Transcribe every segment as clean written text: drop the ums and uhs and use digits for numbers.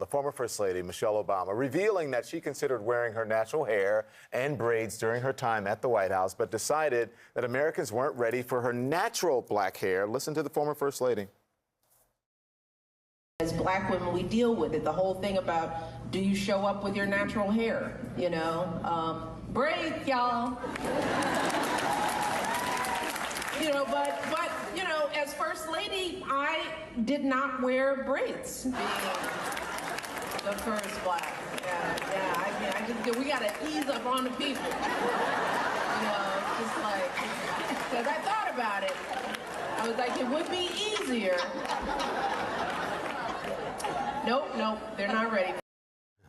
The former First Lady, Michelle Obama, revealing that she considered wearing her natural hair and braids during her time at the White House, but decided that Americans weren't ready for her natural black hair. Listen to the former First Lady. As black women, we deal with it. The whole thing about, do you show up with your natural hair? You know, braids, y'all. You know, but you know, as First Lady, I did not wear braids. Being the first black. Yeah. I mean, I just, we gotta ease up on the people. You know, just like, because I thought about it. I was like, it would be easier. Nope, they're not ready.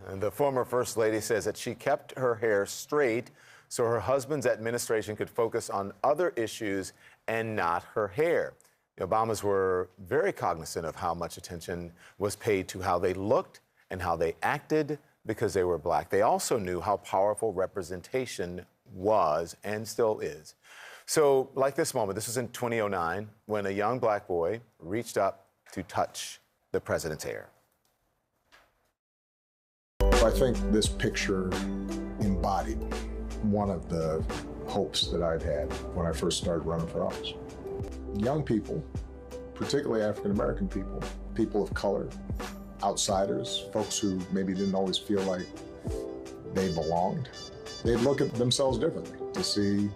And the former First Lady says that she kept her hair straight so her husband's administration could focus on other issues and not her hair. The Obamas were very cognizant of how much attention was paid to how they looked and how they acted because they were black. They also knew how powerful representation was and still is. So, like this moment, this was in 2009, when a young black boy reached up to touch the president's hair. I think this picture embodied one of the hopes that I'd had when I first started running for office. Young people, particularly African-American people, people of color, outsiders, folks who maybe didn't always feel like they belonged, they'd look at themselves differently to see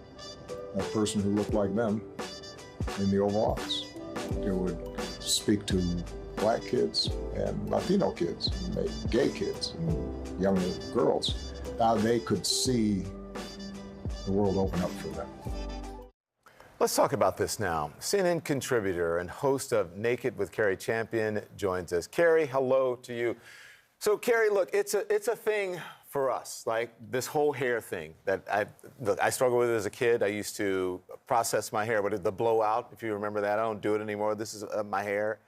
a person who looked like them in the Oval Office. It would speak to black kids and Latino kids, and gay kids, and young girls, how they could see the world open up for them. Let's talk about this now. CNN contributor and host of Naked with Cari Champion joins us. Cari, hello to you. So, Cari, look, it's a thing for us, like this whole hair thing that I struggled with as a kid. I used to process my hair, the blowout, if you remember that. I don't do it anymore. This is my hair.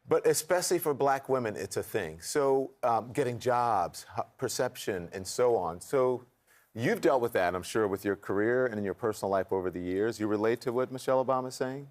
But especially for black women, it's a thing. So getting jobs, perception, and so on. So you've dealt with that, I'm sure, with your career and in your personal life over the years. You relate to what Michelle Obama is saying?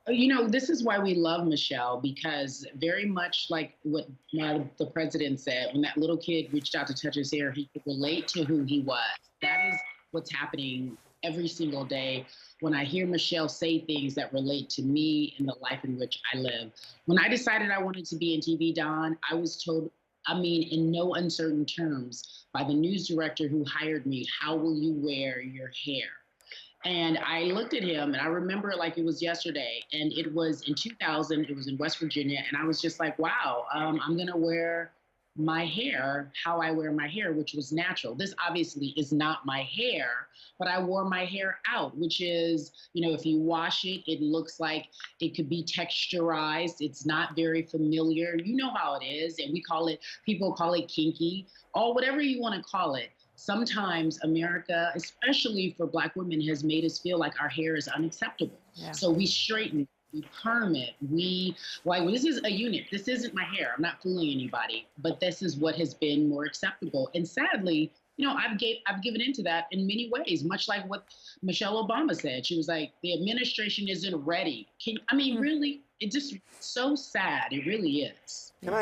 You know, this is why we love Michelle, because very much like what the president said, when that little kid reached out to touch his hair, he could relate to who he was. That is what's happening every single day when I hear Michelle say things that relate to me and the life in which I live. When I decided I wanted to be in TV, Don, I was told, I mean, in no uncertain terms, by the news director who hired me, how will you wear your hair? And I looked at him, and I remember it like it was yesterday, and it was in 2000, it was in West Virginia, and I was just like, wow, I'm gonna wear my hair how I wear my hair, which was natural. This obviously is not my hair, but I wore my hair out, which is, you know, if you wash it, it looks like it could be texturized. It's not very familiar. You know how it is, and people call it kinky, or whatever you want to call it. Sometimes America, especially for black women, has made us feel like our hair is unacceptable. Yeah. So we straighten, we perm it, this is a unit. This isn't my hair. I'm not fooling anybody, but this is what has been more acceptable. And sadly, you know, I've given into that in many ways, much like what Michelle Obama said. She was like, the administration isn't ready. Really, it's just so sad. It really is. Can I